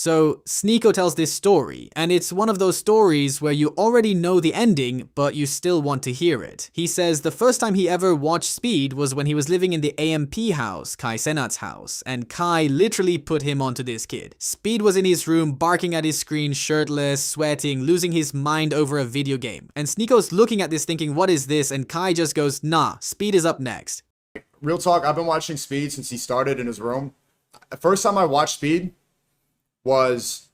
So Sneeko tells this story, and it's one of those stories where you already know the ending, but you still want to hear it. He says the first time he ever watched Speed was when he was living in the AMP house, Kai Cenat's house, and Kai literally put him onto this kid. Speed was in his room, barking at his screen, shirtless, sweating, losing his mind over a video game. And Sneeko's looking at this thinking, what is this? And Kai just goes, nah, Speed is up next. Real talk, I've been watching Speed since he started in his room. The first time I watched Speed was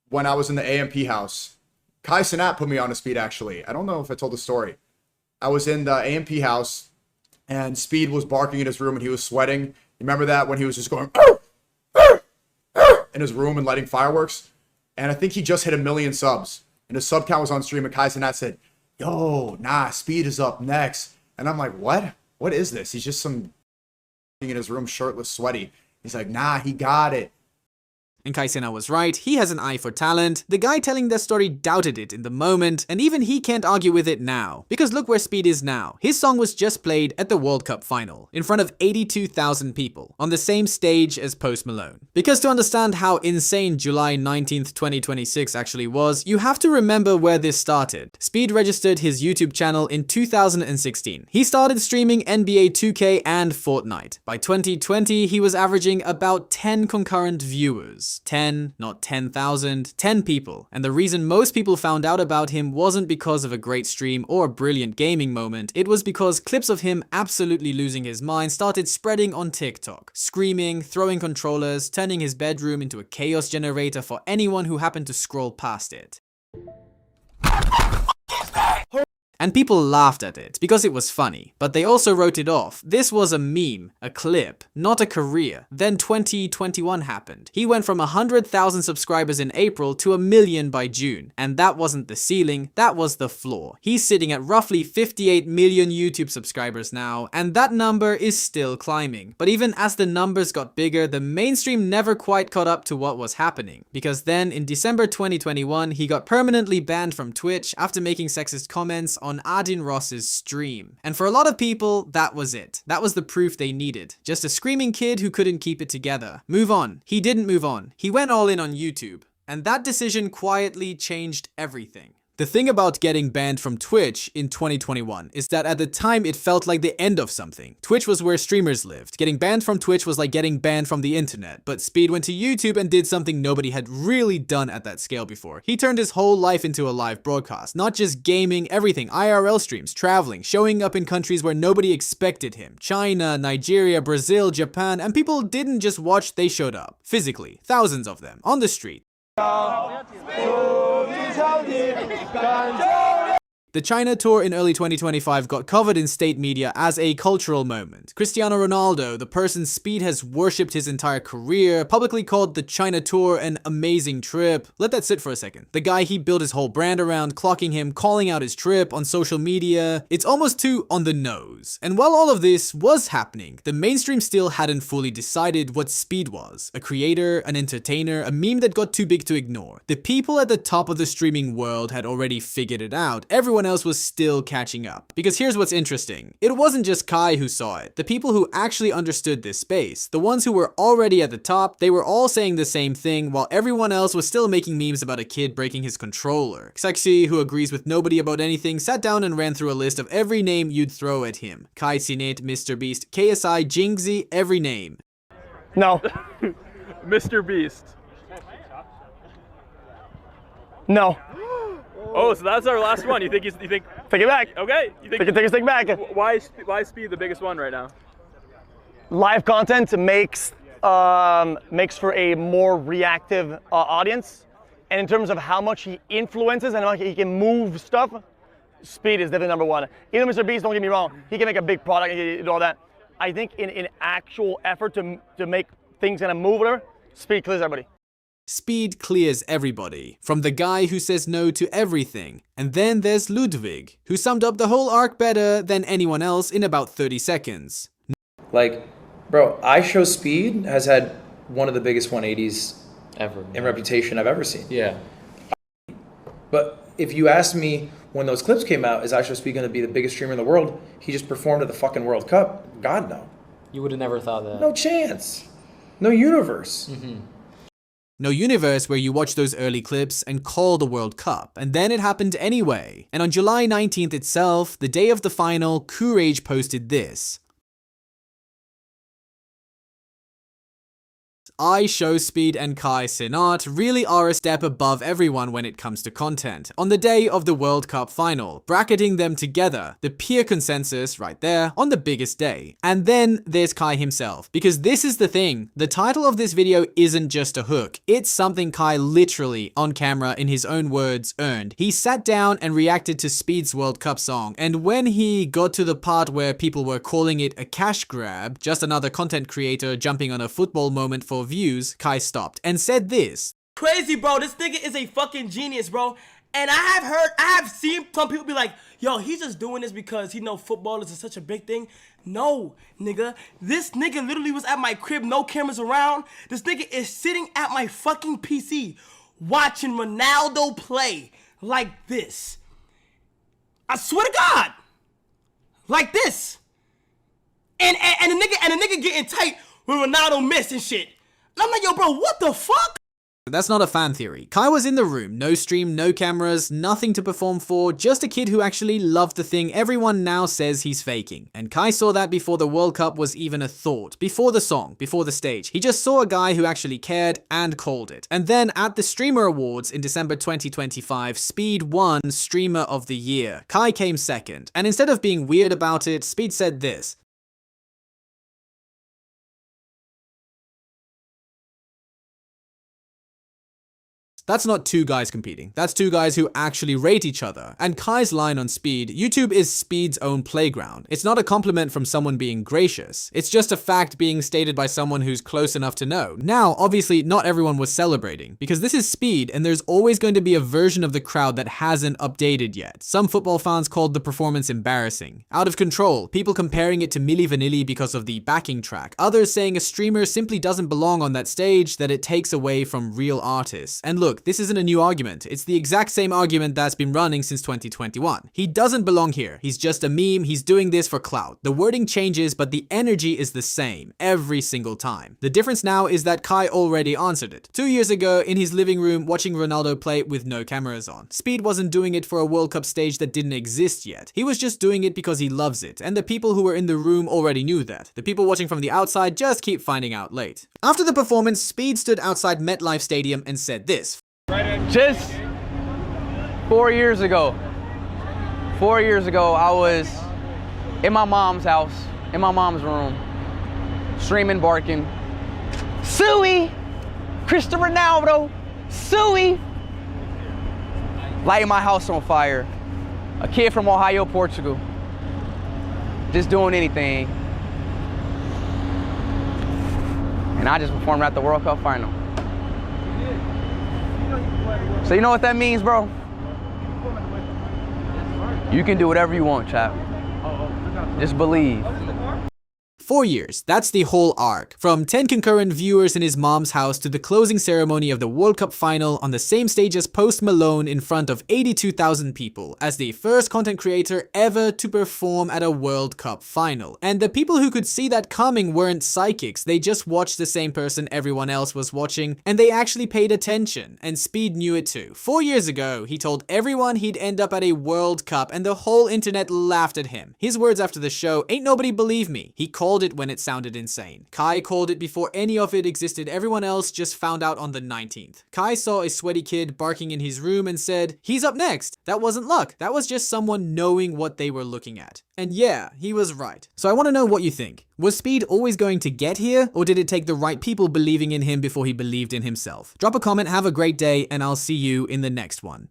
when I was in the AMP house. Kai Cenat put me on to Speed, actually. I don't know if I told the story. I was in the AMP house, and Speed was barking in his room, and he was sweating. You remember that when he was just going in his room and lighting fireworks? And I think he just hit 1 million subs. And his sub count was on stream, and Kai Cenat said, yo, nah, Speed is up next. And I'm like, what? What is this? He's just some in his room, shirtless, sweaty. He's like, nah, he got it. And Kai Cenat was right, he has an eye for talent. The guy telling that story doubted it in the moment, and even he can't argue with it now. Because look where Speed is now. His song was just played at the World Cup final, in front of 82,000 people, on the same stage as Post Malone. Because to understand how insane July 19th, 2026 actually was, you have to remember where this started. Speed registered his YouTube channel in 2016. He started streaming NBA 2K and Fortnite. By 2020, he was averaging about 10 concurrent viewers. 10, not 10,000, 10 people. And the reason most people found out about him wasn't because of a great stream or a brilliant gaming moment, it was because clips of him absolutely losing his mind started spreading on TikTok. Screaming, throwing controllers, turning his bedroom into a chaos generator for anyone who happened to scroll past it. And people laughed at it because it was funny, but they also wrote it off. This was a meme, a clip, not a career. Then 2021 happened. He went from 100,000 subscribers in April to 1 million by June. And that wasn't the ceiling, that was the floor. He's sitting at roughly 58 million YouTube subscribers now, and that number is still climbing. But even as the numbers got bigger, the mainstream never quite caught up to what was happening. Because then in December 2021, he got permanently banned from Twitch after making sexist comments on Adin Ross's stream. And for a lot of people, that was it. That was the proof they needed. Just a screaming kid who couldn't keep it together. Move on. He didn't move on. He went all in on YouTube. And that decision quietly changed everything. The thing about getting banned from Twitch in 2021 is that at the time it felt like the end of something. Twitch was where streamers lived. Getting banned from Twitch was like getting banned from the internet. But Speed went to YouTube and did something nobody had really done at that scale before. He turned his whole life into a live broadcast. Not just gaming, everything. IRL streams, traveling, showing up in countries where nobody expected him. China, Nigeria, Brazil, Japan, and people didn't just watch, they showed up. Physically. Thousands of them. On the street. The China tour in early 2025 got covered in state media as a cultural moment. Cristiano Ronaldo, the person Speed has worshipped his entire career, publicly called the China tour an amazing trip. Let that sit for a second. The guy he built his whole brand around, clocking him, calling out his trip on social media. It's almost too on the nose. And while all of this was happening, the mainstream still hadn't fully decided what Speed was. A creator, an entertainer, a meme that got too big to ignore. The people at the top of the streaming world had already figured it out. Everyone else was still catching up. Because here's what's interesting. It wasn't just Kai who saw it. The people who actually understood this space, the ones who were already at the top, they were all saying the same thing while everyone else was still making memes about a kid breaking his controller. Xaxi, who agrees with nobody about anything, sat down and ran through a list of every name you'd throw at him. Kai Cenat, Mr. Beast, KSI, Jingzi, every name. No. Mr. Beast. No. Oh, so that's our last one. You think take it back. Okay. You think take a stick back. Why is Speed the biggest one right now? Live content makes for a more reactive audience, and in terms of how much he influences and how much he can move stuff, Speed is definitely number one. Even Mr. Beast, don't get me wrong, he can make a big product and all that. I think in actual effort to make things kind of move with her, Speed clears everybody. Speed clears everybody, from the guy who says no to everything. And then there's Ludwig, who summed up the whole arc better than anyone else in about 30 seconds. Like, bro, IShowSpeed has had one of the biggest 180s ever in reputation I've ever seen. Yeah. But if you asked me when those clips came out, is IShowSpeed going to be the biggest streamer in the world? He just performed at the fucking World Cup. God, no. You would have never thought that. No chance. No universe. Mm-hmm. No universe where you watch those early clips and call the World Cup, and then it happened anyway. And on July 19th itself, the day of the final, Courage posted this. IShowSpeed and Cenat really are a step above everyone when it comes to content. On the day of the World Cup final, bracketing them together, the peer consensus right there on the biggest day. And then there's Kai himself, because this is the thing, the title of this video isn't just a hook, it's something Kai literally, on camera, in his own words, earned. He sat down and reacted to Speed's World Cup song, and when he got to the part where people were calling it a cash grab, just another content creator jumping on a football moment for views, Kai stopped and said this. Crazy, bro. This nigga is a fucking genius, bro. And I have seen some people be like, yo, he's just doing this because he know football is such a big thing. No, nigga. This nigga literally was at my crib, no cameras around. This nigga is sitting at my fucking PC watching Ronaldo play like this. I swear to God. Like this. And the nigga getting tight when Ronaldo missed and shit. And I'm like, yo, bro, what the fuck? That's not a fan theory. Kai was in the room, no stream, no cameras, nothing to perform for, just a kid who actually loved the thing everyone now says he's faking. And Kai saw that before the World Cup was even a thought, before the song, before the stage. He just saw a guy who actually cared and called it. And then at the Streamer Awards in December 2025, Speed won Streamer of the Year. Kai came second. And instead of being weird about it, Speed said this. That's not two guys competing. That's two guys who actually rate each other. And Kai's line on Speed, YouTube is Speed's own playground. It's not a compliment from someone being gracious. It's just a fact being stated by someone who's close enough to know. Now, obviously, not everyone was celebrating, because this is Speed and there's always going to be a version of the crowd that hasn't updated yet. Some football fans called the performance embarrassing, out of control, people comparing it to Milli Vanilli because of the backing track, others saying a streamer simply doesn't belong on that stage, that it takes away from real artists. And look, this isn't a new argument. It's the exact same argument that's been running since 2021. He doesn't belong here. He's just a meme. He's doing this for clout. The wording changes, but the energy is the same every single time. The difference now is that Kai already answered it. 2 years ago, in his living room, watching Ronaldo play with no cameras on. Speed wasn't doing it for a World Cup stage that didn't exist yet. He was just doing it because he loves it, and the people who were in the room already knew that. The people watching from the outside just keep finding out late. After the performance, Speed stood outside MetLife Stadium and said this. Just 4 years ago, I was in my mom's house, in my mom's room, streaming, barking, Suey, Cristiano Ronaldo, Suey, lighting my house on fire. A kid from Ohio, Portugal, just doing anything. And I just performed at the World Cup final. So you know what that means, bro? You can do whatever you want, chap. Just believe. 4 years, that's the whole arc. From 10 concurrent viewers in his mom's house to the closing ceremony of the World Cup final on the same stage as Post Malone in front of 82,000 people, as the first content creator ever to perform at a World Cup final. And the people who could see that coming weren't psychics, they just watched the same person everyone else was watching, and they actually paid attention, and Speed knew it too. 4 years ago, he told everyone he'd end up at a World Cup, and the whole internet laughed at him. His words after the show, "Ain't nobody believe me." He called it when it sounded insane. Kai called it before any of it existed. Everyone else just found out on the 19th. Kai saw a sweaty kid barking in his room and said, "He's up next." That wasn't luck. That was just someone knowing what they were looking at. And yeah, he was right. So I want to know what you think. Was Speed always going to get here, or did it take the right people believing in him before he believed in himself? Drop a comment, have a great day, and I'll see you in the next one.